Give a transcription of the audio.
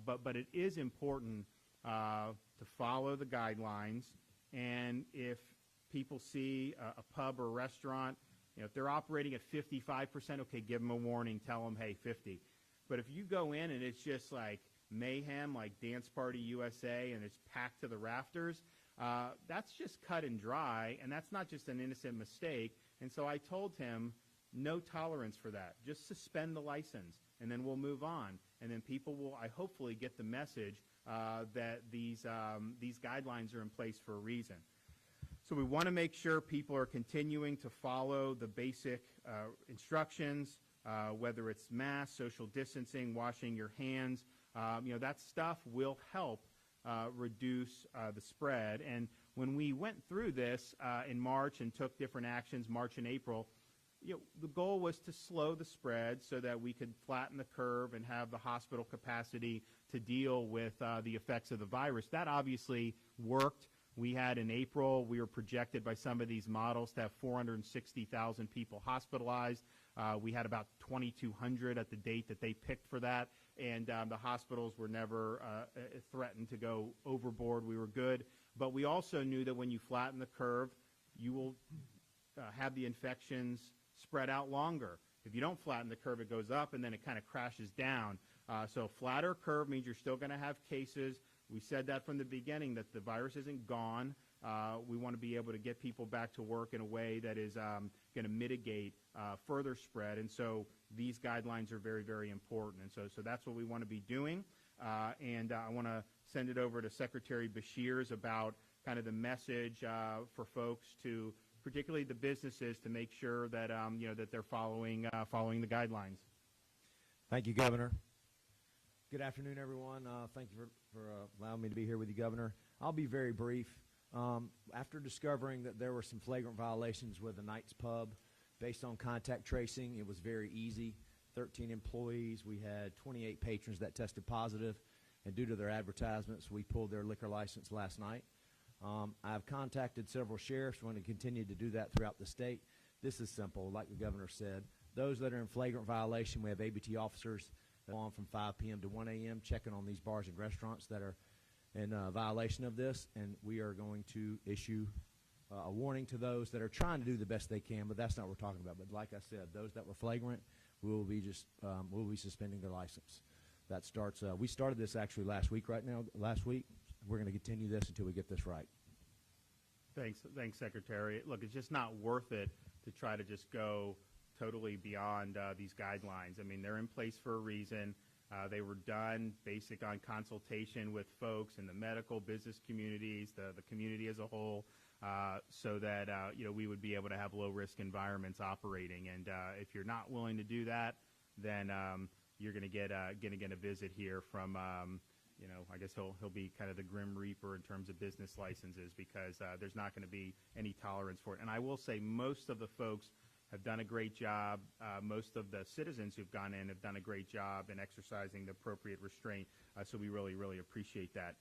But it is important to follow the guidelines, and if people see a pub or a restaurant, if they're operating at 55%, okay, give them a warning, tell them, hey, 50. But if you go in and it's just like mayhem, like Dance Party USA, and it's packed to the rafters, that's just cut and dry, and that's not just an innocent mistake. And so I told him, no tolerance for that. Just suspend the license, and then we'll move on. And then people will, I hopefully, get the message that these guidelines are in place for a reason. So we want to make sure people are continuing to follow the basic instructions, whether it's masks, social distancing, washing your hands. That stuff will help reduce the spread. And when we went through this in March and took different actions, March and April, the goal was to slow the spread so that we could flatten the curve and have the hospital capacity to deal with the effects of the virus. That obviously worked. We had in April, we were projected by some of these models to have 460,000 people hospitalized. We had about 2,200 at the date that they picked for that, and the hospitals were never threatened to go overboard. We were good. But we also knew that when you flatten the curve, you will have the infections spread out longer. If you don't flatten the curve, it goes up, and then it kind of crashes down. So flatter curve means you're still going to have cases. We said that from the beginning, that the virus isn't gone. We want to be able to get people back to work in a way that is going to mitigate further spread. And so these guidelines are very, very important. And so that's what we want to be doing. And I want to send it over to Secretary Beshears about kind of the message for folks to, particularly the businesses, to make sure that that they're following the guidelines. Thank you, Governor. Good afternoon, everyone. Thank you for allowing me to be here with you, Governor. I'll be very brief. After discovering that there were some flagrant violations with the Knights Pub, based on contact tracing, it was very easy. 13 employees. We had 28 patrons that tested positive, and due to their advertisements, we pulled their liquor license last night. I've contacted several sheriffs. We're going to continue to do that throughout the state. This is simple, like the governor said. Those that are in flagrant violation, we have ABT officers on from 5 p.m. to 1 a.m. checking on these bars and restaurants that are in violation of this, and we are going to issue a warning to those that are trying to do the best they can, but that's not what we're talking about. But like I said, those that were flagrant, we'll be suspending their license. That starts, we started this actually last week. We're going to continue this until we get this right. Thanks, Secretary. Look, it's just not worth it to try to just go totally beyond these guidelines. I mean, they're in place for a reason. They were done basic on consultation with folks in the medical business communities, the community as a whole, so that we would be able to have low-risk environments operating. And if you're not willing to do that, then you're going to get a visit here from I guess he'll be kind of the Grim Reaper in terms of business licenses, because there's not going to be any tolerance for it. And I will say most of the folks have done a great job. Most of the citizens who've gone in have done a great job in exercising the appropriate restraint. So we really, really appreciate that.